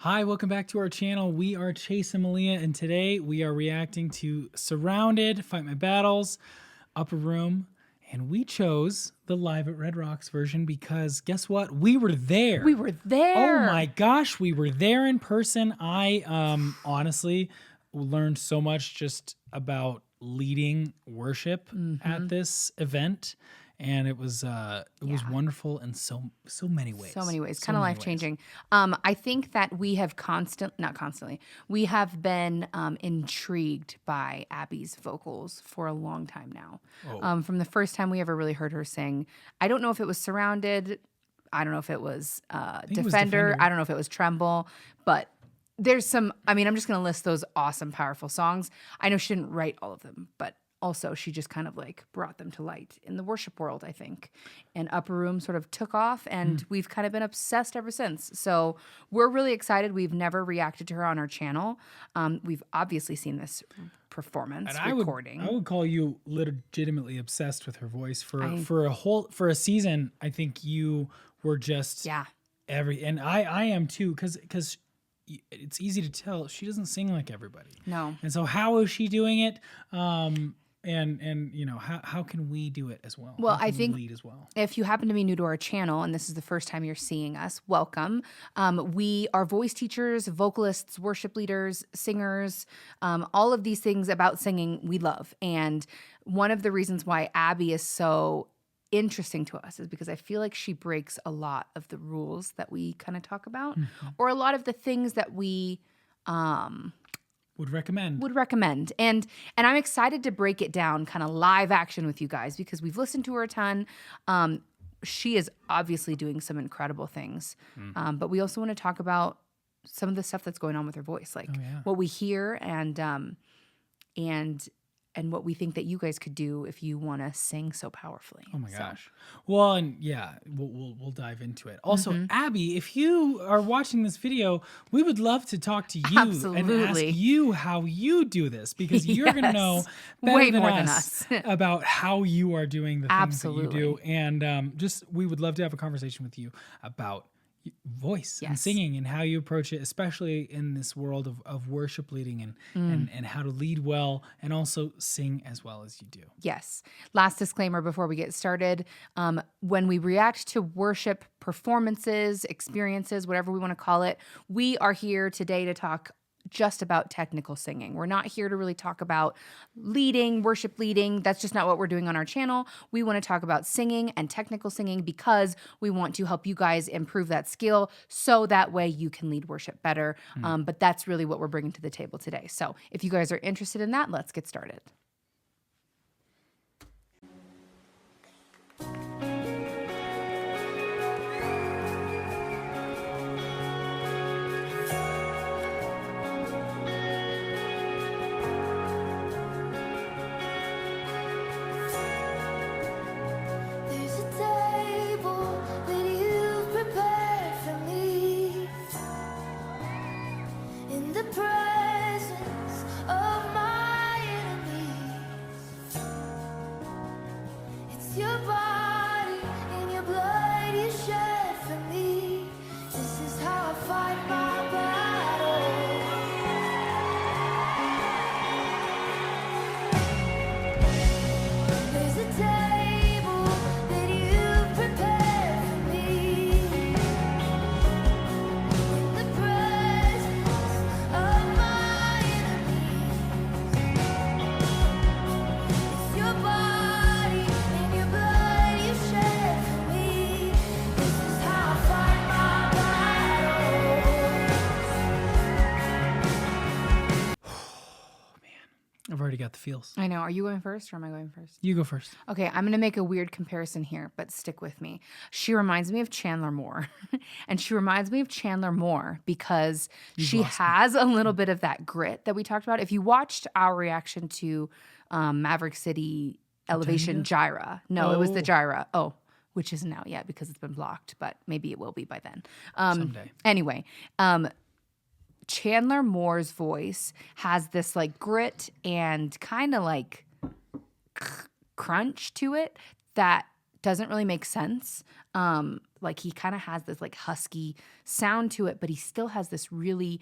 Hi, welcome back to our channel. We are Chase and Melia, and today we are reacting to Surrounded, Fight My Battles, Upperroom, and we chose the Live at Red Rocks version because guess what? We were there. We were there. Oh my gosh, we were there in person. I honestly learned so much just about leading worship at this event. And it was wonderful in so many ways. So many ways, So kind of many life ways. changing. I think that we have we have been intrigued by Abbie's vocals for a long time now. Oh. From the first time we ever really heard her sing, I don't know if it was Surrounded, I don't know if it was Defender, I don't know if it was Tremble, but there's some. I mean, I'm just gonna list those awesome, powerful songs. I know she didn't write all of them, but also she just kind of like brought them to light in the worship world, I think. And Upperroom sort of took off, and we've kind of been obsessed ever since. So we're really excited. We've never reacted to her on our channel. We've obviously seen this performance recording. I would call you legitimately obsessed with her voice for a season. I think you were just and I am too, because it's easy to tell she doesn't sing like everybody. No. And so how is she doing it? And you know, how can we do it as well? Well, I think lead as well. If you happen to be new to our channel and this is the first time you're seeing us, welcome. We are voice teachers, vocalists, worship leaders, singers, all of these things about singing we love. And one of the reasons why Abbie is so interesting to us is because I feel like she breaks a lot of the rules that we kind of talk about, or a lot of the things that we would recommend. And I'm excited to break it down kind of live action with you guys because we've listened to her a ton. She is obviously doing some incredible things. But we also want to talk about some of the stuff that's going on with her voice, like what we hear and what we think that you guys could do if you want to sing so powerfully. Oh my gosh. Well, and yeah, we'll dive into it. Also, Abbie, if you are watching this video, we would love to talk to you and ask you how you do this, because you're going to know way more than us about how you are doing the things that you do. And we would love to have a conversation with you about voice and singing and how you approach it, especially in this world of worship leading and how to lead well and also sing as well as you do. Yes. Last disclaimer before we get started. When we react to worship performances, experiences, whatever we want to call it, we are here today to talk just about technical singing. We're not here to really talk about leading, worship leading. That's just not what we're doing on our channel. We want to talk about singing and technical singing because we want to help you guys improve that skill so that way you can lead worship better. But that's really what we're bringing to the table today. So if you guys are interested in that, let's get started. I've already got the feels. I know. Are you going first or am I going first? You go first. Okay, I'm going to make a weird comparison here, but stick with me. She reminds me of Chandler Moore. And she reminds me of Chandler Moore because she has a little bit of that grit that we talked about. If you watched our reaction to Maverick City Elevation Gyra. No, it was the Gyra. Oh, which isn't out yet because it's been blocked, but maybe it will be by then. Someday. Anyway, Chandler Moore's voice has this like grit and kind of like crunch to it that doesn't really make sense. like he kind of has this like husky sound to it, but he still has this really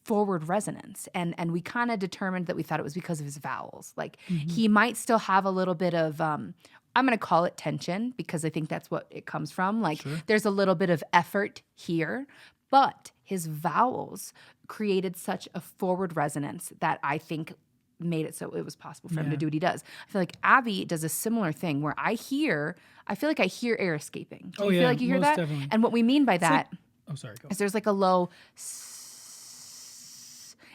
forward resonance. And we kind of determined that we thought it was because of his vowels. Like he might still have a little bit of, I'm going to call it tension because I think that's what it comes from. Like there's a little bit of effort here, but his vowels created such a forward resonance that I think made it so it was possible for him to do what he does. I feel like Abbie does a similar thing where I feel like I hear air escaping. Do you feel like you hear that? Definitely. And what we mean by that is there's like a low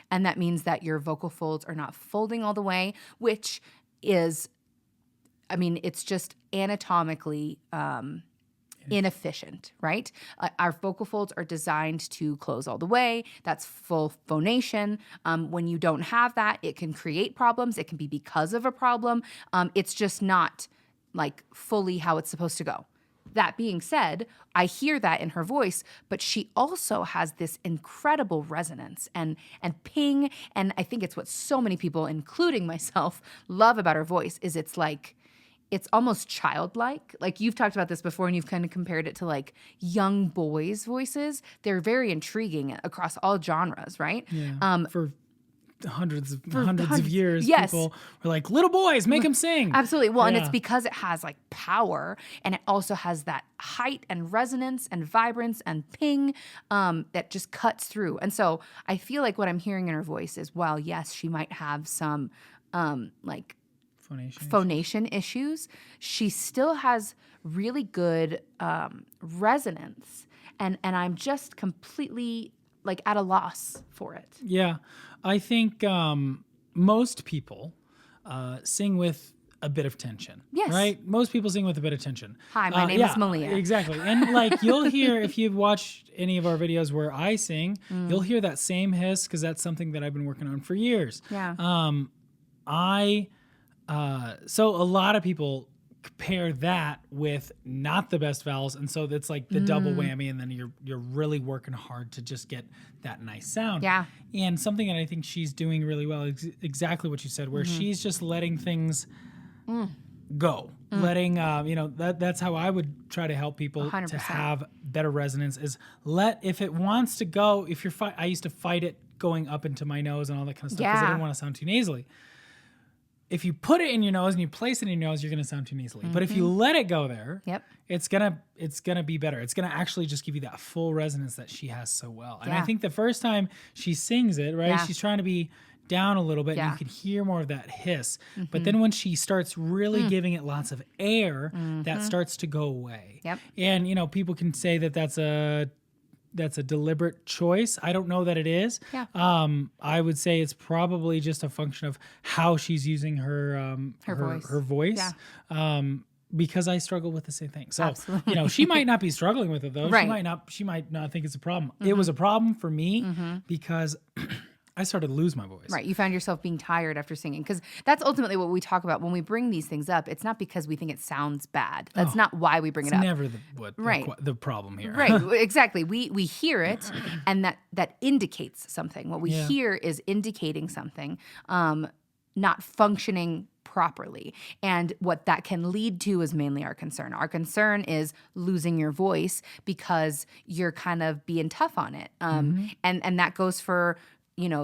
and that means that your vocal folds are not folding all the way, which is, I mean, it's just anatomically inefficient, right? Our vocal folds are designed to close all the way. That's full phonation. When you don't have that, it can create problems. It can be because of a problem. It's just not like fully how it's supposed to go. That being said, I hear that in her voice, but she also has this incredible resonance and ping. And I think it's what so many people, including myself, love about her voice is it's like, it's almost childlike. Like you've talked about this before and you've kind of compared it to like young boys' voices. They're very intriguing across all genres, right? Yeah. For hundreds of years, people were like, little boys, make them sing. Absolutely. Well, and it's because it has like power and it also has that height and resonance and vibrance and ping that just cuts through. And so I feel like what I'm hearing in her voice is, while yes, she might have some like phonation issues, she still has really good resonance. And I'm just completely like at a loss for it. Yeah. I think most people sing with a bit of tension. Yes. Right? Most people sing with a bit of tension. Hi, my name is Melia. Exactly. And like you'll hear, if you've watched any of our videos where I sing, you'll hear that same hiss because that's something that I've been working on for years. Yeah. So a lot of people compare that with not the best vowels, and so it's like the double whammy, and then you're really working hard to just get that nice sound. Yeah. And something that I think she's doing really well is exactly what you said, where she's just letting things go, letting that's how I would try to help people 100%. To have better resonance. Is if it wants to go. If you're I used to fight it going up into my nose and all that kind of stuff because I didn't want to sound too nasally. If you put it in your nose and you place it in your nose, you're going to sound too nasally. But if you let it go there, it's gonna be better. It's gonna actually just give you that full resonance that she has so well. And I think the first time she sings it, right, she's trying to be down a little bit, and you can hear more of that hiss. But then when she starts really giving it lots of air, that starts to go away. And people can say that that's a deliberate choice. I don't know that it is. I would say it's probably just a function of how she's using her voice. Because I struggle with the same thing. So, she might not be struggling with it though. Right. She might not think it's a problem. It was a problem for me because I started to lose my voice. Right. You found yourself being tired after singing. Because that's ultimately what we talk about when we bring these things up. It's not because we think it sounds bad. That's not why we bring it up. It's never the problem here. Right. Exactly. We hear it, and that indicates something. What we hear is indicating something, not functioning properly. And what that can lead to is mainly our concern. Our concern is losing your voice because you're kind of being tough on it. And that goes for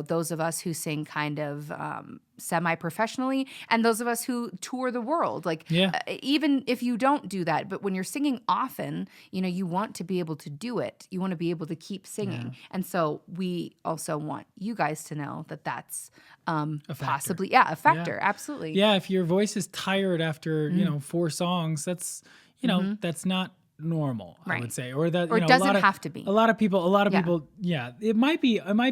those of us who sing kind of semi-professionally and those of us who tour the world. Even if you don't do that, but when you're singing often, you want to be able to do it. You want to be able to keep singing. And so we also want you guys to know that that's possibly a factor. Absolutely. Yeah. If your voice is tired after, 4 songs, that's, that's not normal, I would say, or that, or it doesn't have to be. A lot of people, it might be normal,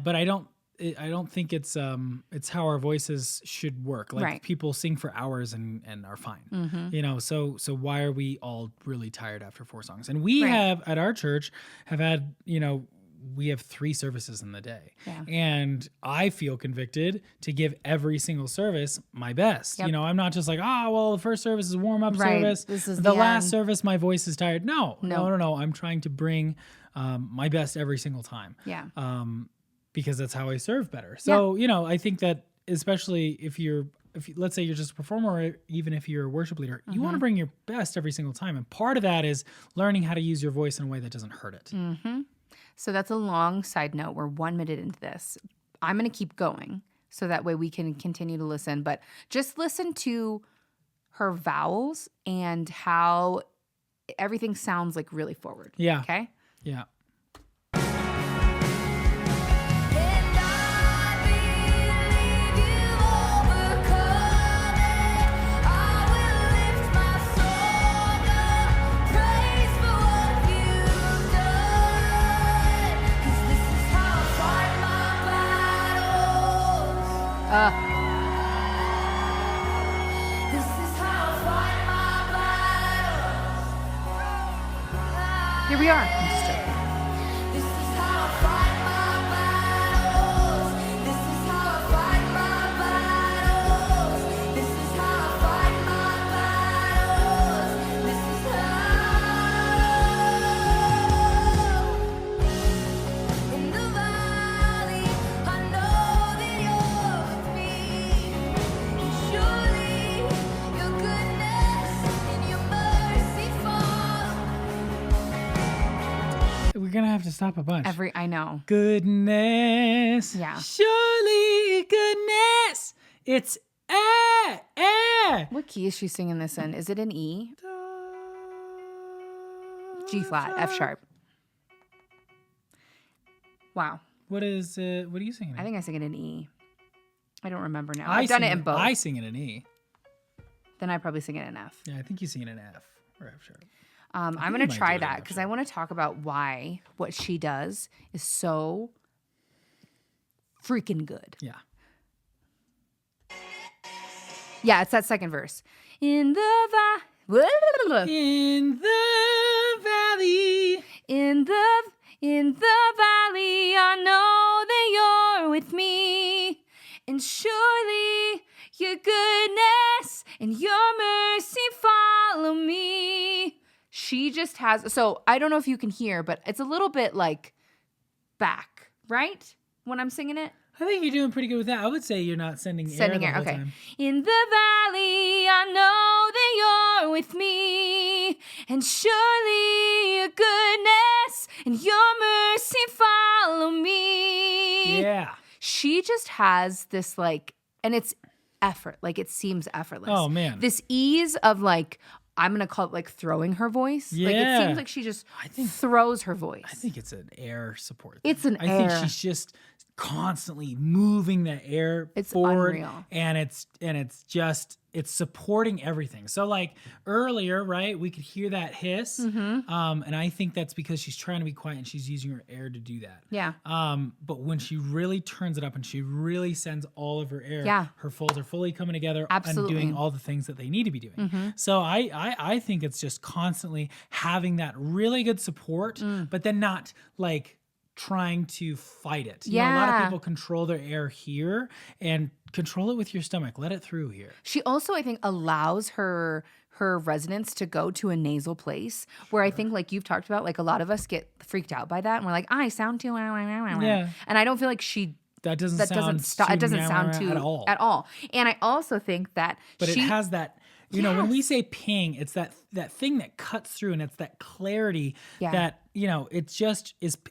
but I don't think it's how our voices should work. People sing for hours and are fine, so why are we all really tired after 4 songs? And we have at our church have had, we have 3 services in the day. And I feel convicted to give every single service my best. I'm not just like, the first service is a warm-up service. This is the last service, my voice is tired. No. I'm trying to bring my best every single time. Because that's how I serve better. So, I think that especially if you're let's say you're just a performer, or even if you're a worship leader, you want to bring your best every single time. And part of that is learning how to use your voice in a way that doesn't hurt it. So that's a long side note. We're 1 minute into this. I'm going to keep going so that way we can continue to listen. But just listen to her vowels and how everything sounds like really forward. Yeah. Okay? Yeah. Here we are. I'm just joking. We're going to have to stop a bunch. I know. Goodness. Yeah. Surely goodness. It's What key is she singing this in? Is it an E? G flat, F sharp. Wow. What is it? What are you singing? I think I sing it in E. I don't remember now. I've done it in both. I sing it in E. Then I probably sing it in F. Yeah, I think you sing it in F or F sharp. I'm going to try that because I want to talk about why what she does is so freaking good. Yeah. Yeah, it's that second verse. In the In the valley. In the valley, I know that you're with me. And surely your goodness and your mercy follow me. She just has, so I don't know if you can hear, but it's a little bit like back, right? When I'm singing it. I think you're doing pretty good with that. I would say you're not sending air the whole Okay. time. In the valley, I know that you're with me, and surely your goodness and your mercy follow me. Yeah. She just has this like, and it's effort, like it seems effortless. Oh, man. This ease of like, I'm going to call it like throwing her voice. Yeah. Like it seems like she just throws her voice. I think it's an air support. It's an I air. think she's just constantly moving the air It's forward. unreal. And it's supporting everything. So like earlier, right, we could hear that hiss. And I think that's because she's trying to be quiet and she's using her air to do that. Yeah. But when she really turns it up and she really sends all of her air, Yeah. her folds are fully coming together Absolutely. and doing all the things that they need to be doing. So I think it's just constantly having that really good support, but then not like trying to fight it. You know, a lot of people control their air here and control it with your stomach. Let it through here. She also, I think, allows her resonance to go to a nasal place where I think, like you've talked about, like a lot of us get freaked out by that and we're like, I sound too Yeah. and I don't feel like That doesn't sound too at all. And I also think that but it has that, you know, when we say ping, it's that thing that cuts through and it's that clarity that, you know, it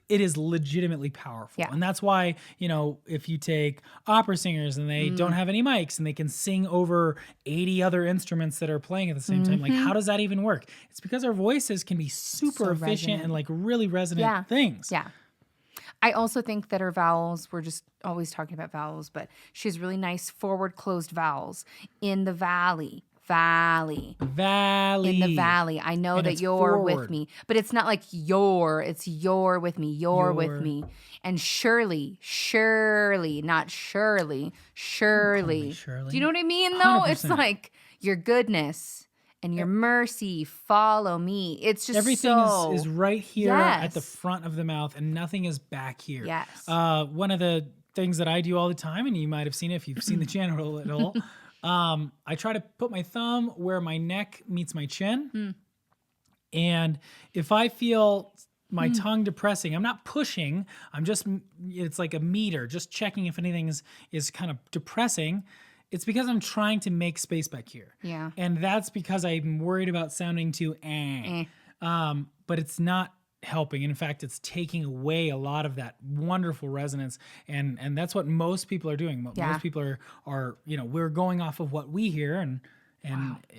is legitimately powerful. Yeah. And that's why, you know, if you take opera singers and they don't have any mics and they can sing over 80 other instruments that are playing at the same time, like how does that even work? It's because our voices can be super efficient resonant. and like really resonant things. Yeah. I also think that her vowels, we're just always talking about vowels, but she has really nice forward closed vowels. In the valley. In the valley. I know that you're with me. But it's not like it's you're with me. You're with me. And surely, not surely. Do you know what I mean, though? 100%. It's like your goodness and your mercy follow me. It's just everything is right here at the front of the mouth and nothing is back here. Yes. One of the things that I do all the time, and you might have seen it if you've seen the channel at all, I try to put my thumb where my neck meets my chin. And if I feel my tongue depressing, I'm not pushing, it's like a meter, just checking if anything is kind of depressing. it's because I'm trying to make space back here. Yeah. And that's because I'm worried about sounding too but it's not helping. In fact, it's taking away a lot of that wonderful resonance. And that's what most people are doing. Most people are, we're going off of what we hear. And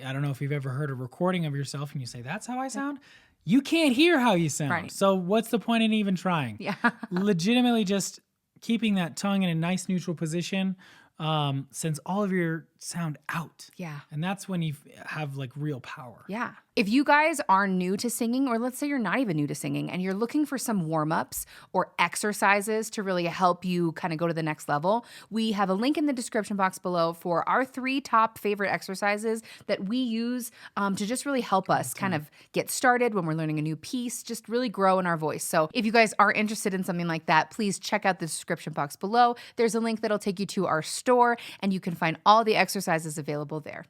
I don't know if you've ever heard a recording of yourself and you say, that's how I sound. You can't hear how you sound. Right. So what's the point in even trying? Yeah. Legitimately just keeping that tongue in a nice neutral position sends all of your sound out. Yeah. And that's when you have like real power. Yeah. If you guys are new to singing, or let's say you're not even new to singing and you're looking for some warm-ups or exercises to really help you kind of go to the next level, we have a link in the description box below for our 3 top favorite exercises that we use to just really help us kind of get started when we're learning a new piece, just really grow in our voice. So if you guys are interested in something like that, please check out the description box below. There's a link that'll take you to our store and you can find all the exercises available there.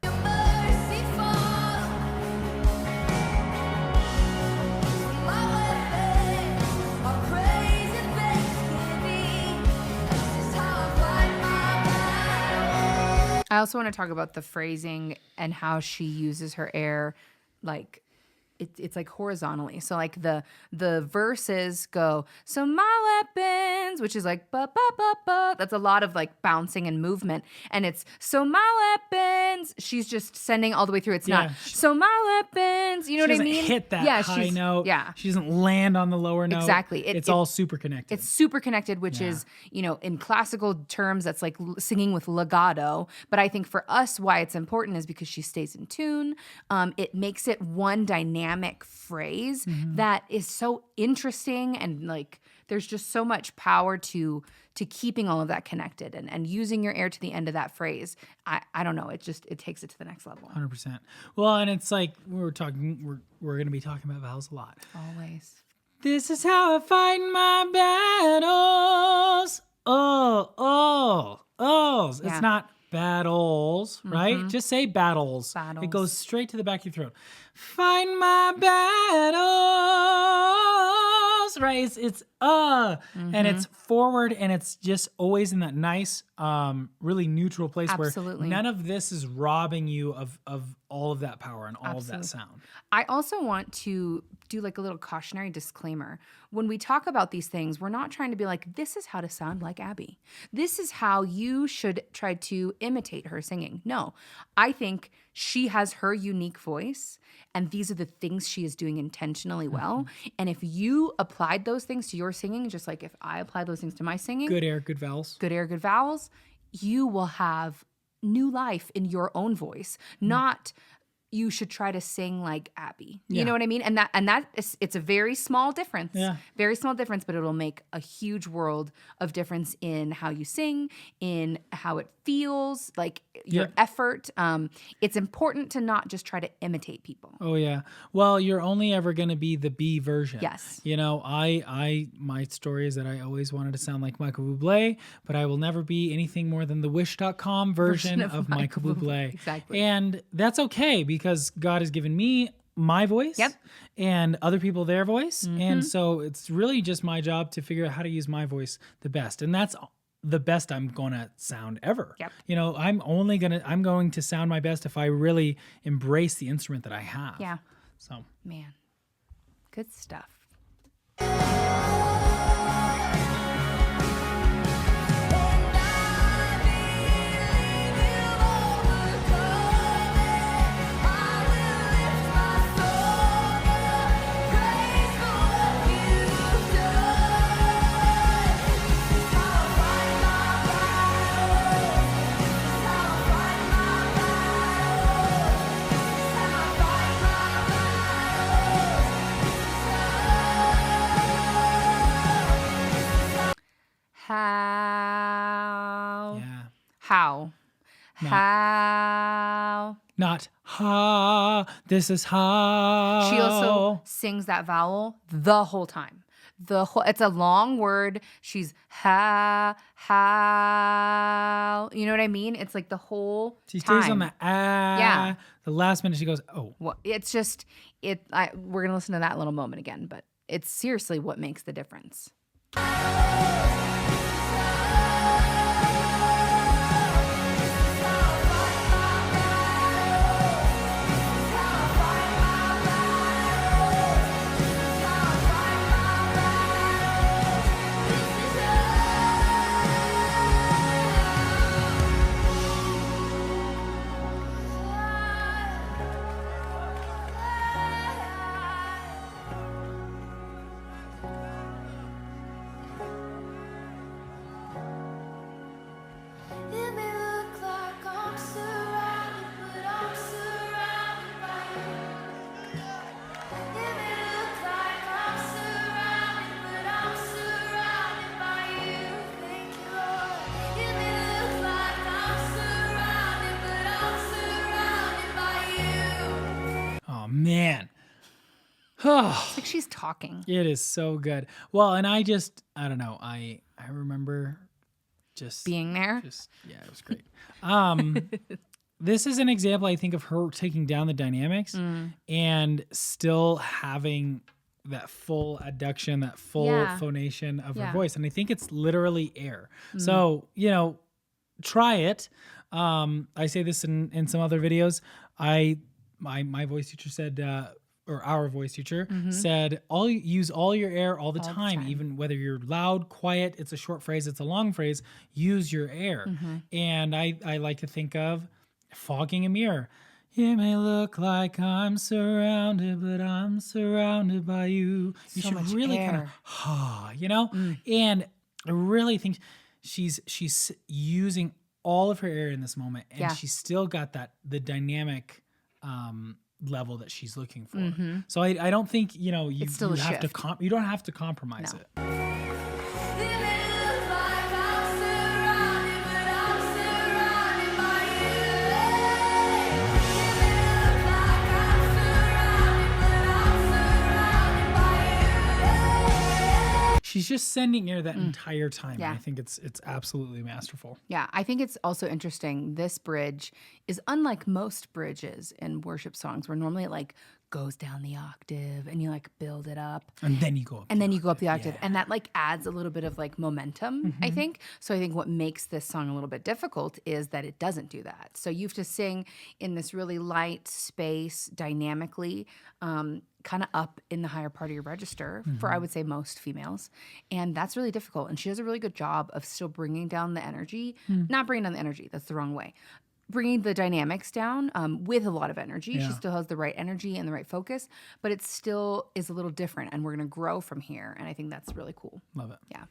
I also want to talk about the phrasing and how she uses her air, like it's like horizontally. So like the verses go, so my weapons, which is like ba ba ba ba. That's a lot of like bouncing and movement. And it's so my weapons. She's just sending all the way through. It's not so my weapons. You know what I mean? She doesn't hit that high note. Yeah. She doesn't land on the lower note. Exactly. It's all super connected. It's super connected, which is, in classical terms, that's like singing with legato. But I think for us, why it's important is because she stays in tune. It makes it one dynamic phrase that is so interesting, and like there's just so much power to keeping all of that connected and using your air to the end of that phrase. I don't know, it takes it to the next level. 100%. Well, and it's like we're going to be talking about vowels a lot. Always. This is how I fight my battles. Yeah. It's not battles, right? Just say battles. It goes straight to the back of your throat. Fight my battles, right? It's and it's forward, and it's just always in that nice, really neutral place where none of this is robbing you of all of that power and all of that sound. I also want to do like a little cautionary disclaimer. When we talk about these things, we're not trying to be like, this is how to sound like Abbie. This is how you should try to imitate her singing. No, I think she has her unique voice, and these are the things she is doing intentionally well. And if you applied those things to your singing, just like if I applied those things to my singing, good air, good vowels, you will have new life in your own voice, not you should try to sing like Abbie. You know what I mean? And that is, it's a very small difference. Yeah. Very small difference, but it'll make a huge world of difference in how you sing, in how it feels, like your effort. It's important to not just try to imitate people. Oh yeah. Well, you're only ever going to be the B version. Yes. My story is that I always wanted to sound like Michael Bublé, but I will never be anything more than the Wish.com version of Michael Bublé. Exactly. And that's okay, because God has given me my voice and other people their voice. And so it's really just my job to figure out how to use my voice the best. And that's the best I'm going to sound ever. Yep. I'm going to sound my best if I really embrace the instrument that I have. Yeah. So, man, good stuff. How. Not ha. This is how. She also sings that vowel the whole time. It's a long word. She's how. You know what I mean? It's like the whole she stays on the ah. Yeah. The last minute she goes, oh. Well, it's just we're gonna listen to that little moment again, but it's seriously what makes the difference. It's like she's talking. It is so good. Well, and I don't know. I remember just being there. Yeah, it was great. This is an example, I think, of her taking down the dynamics and still having that full adduction, that full phonation of her voice. And I think it's literally air. So, try it. I say this in some other videos. My voice teacher said, or our voice teacher said, use all your air all the time, even whether you're loud, quiet, it's a short phrase, it's a long phrase, use your air. And I like to think of fogging a mirror. It may look like I'm surrounded, but I'm surrounded by you. You So should much really air. kind of, And I really think she's using all of her air in this moment, and she's still got the dynamic level that she's looking for. So I don't think you have to you don't have to compromise it. She's just sending air that entire time. Yeah. I think it's absolutely masterful. Yeah, I think it's also interesting. This bridge is unlike most bridges in worship songs where normally it like goes down the octave and you like build it up. And then you go up. Go up the octave. Yeah. And that like adds a little bit of like momentum, I think. So I think what makes this song a little bit difficult is that it doesn't do that. So you have to sing in this really light space dynamically, kind of up in the higher part of your register for, I would say, most females. And that's really difficult. And she does a really good job of still bringing down the energy, not bringing down the energy, that's the wrong way, bringing the dynamics down with a lot of energy. Yeah. She still has the right energy and the right focus, but it still is a little different. And we're going to grow from here. And I think that's really cool. Love it. Yeah.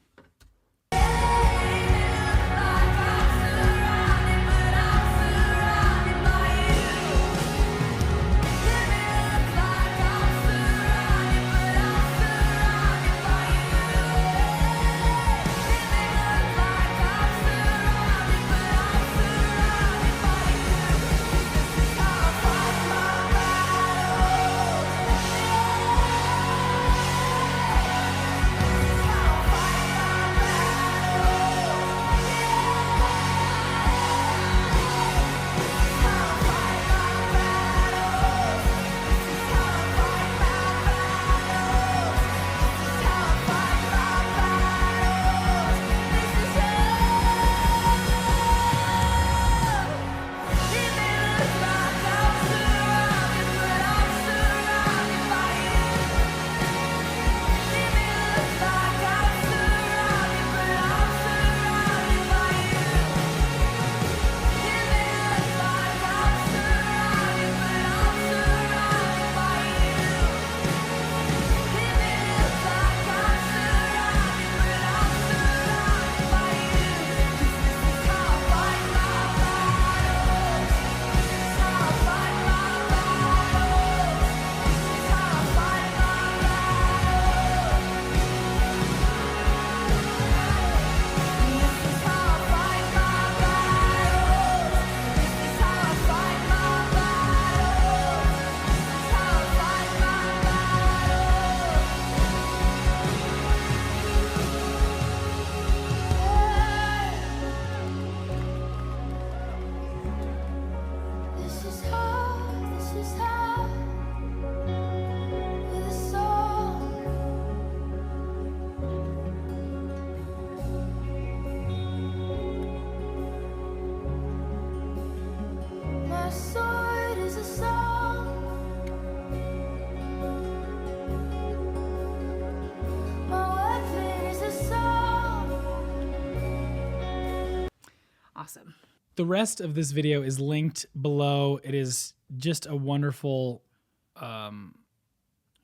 Awesome. The rest of this video is linked below. It is just a wonderful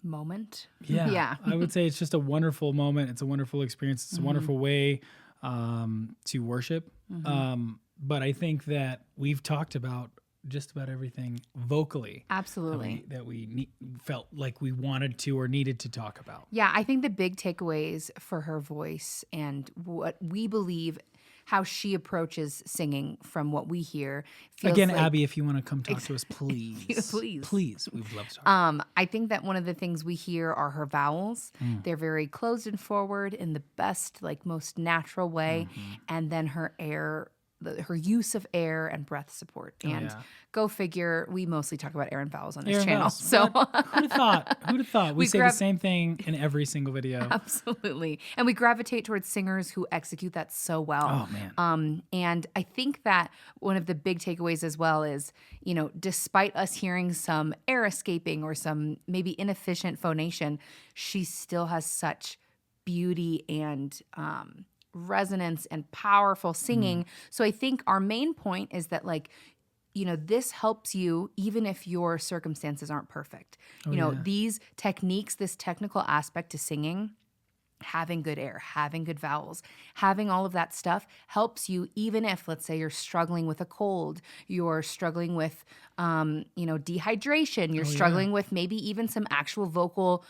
moment. Yeah. I would say it's just a wonderful moment. It's a wonderful experience. It's a wonderful way to worship. But I think that we've talked about just about everything vocally. Absolutely. That we felt like we wanted to or needed to talk about. Yeah, I think the big takeaways for her voice and what we believe how she approaches singing from what we hear. Feels Again, like, Abbie, if you want to come talk to us, please. Please. We would love to talk. I think that one of the things we hear are her vowels. They're very closed and forward in the best, like most natural way. And then her her use of air and breath support. And go figure, we mostly talk about air and vowels on this channel. So who'd have thought? Who'd have thought? We say the same thing in every single video. Absolutely. And we gravitate towards singers who execute that so well. Oh, man. And I think that one of the big takeaways as well is, despite us hearing some air escaping or some maybe inefficient phonation, she still has such beauty and resonance and powerful singing. So I think our main point is that, like, this helps you even if your circumstances aren't perfect. These techniques, this technical aspect to singing, having good air, having good vowels, having all of that stuff helps you even if, let's say, you're struggling with a cold, you're struggling with, dehydration, you're struggling with maybe even some actual vocal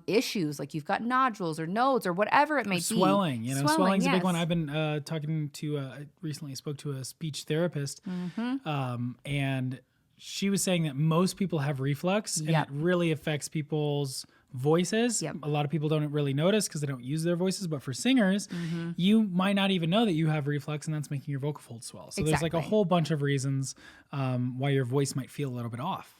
issues, like you've got nodules or nodes or whatever it may be. Swelling, swelling's a big one. I've been talking to, I recently spoke to a speech therapist, and she was saying that most people have reflux, and it really affects people's voices. A lot of people don't really notice because they don't use their voices, but for singers, you might not even know that you have reflux, and that's making your vocal folds swell. So there's like a whole bunch of reasons why your voice might feel a little bit off.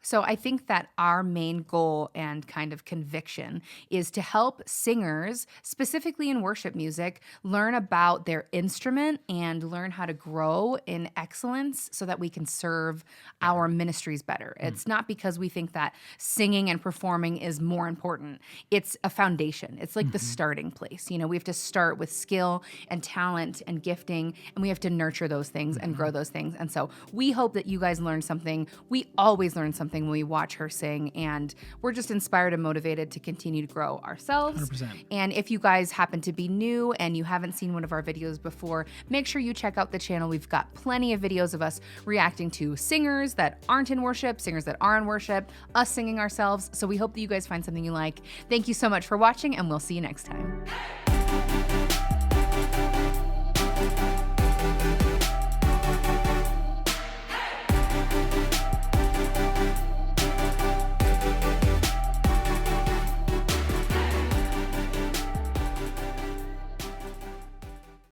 So I think that our main goal and kind of conviction is to help singers, specifically in worship music, learn about their instrument and learn how to grow in excellence so that we can serve our ministries better. It's not because we think that singing and performing is more important. It's a foundation. It's like the starting place. We have to start with skill and talent and gifting, and we have to nurture those things and grow those things. And so we hope that you guys learn something. We always learn something when we watch her sing, and we're just inspired and motivated to continue to grow ourselves. 100%. And if you guys happen to be new and you haven't seen one of our videos before, make sure you check out the channel. We've got plenty of videos of us reacting to singers that aren't in worship, singers that are in worship, us singing ourselves. So we hope that you guys find something you like. Thank you so much for watching, and we'll see you next time.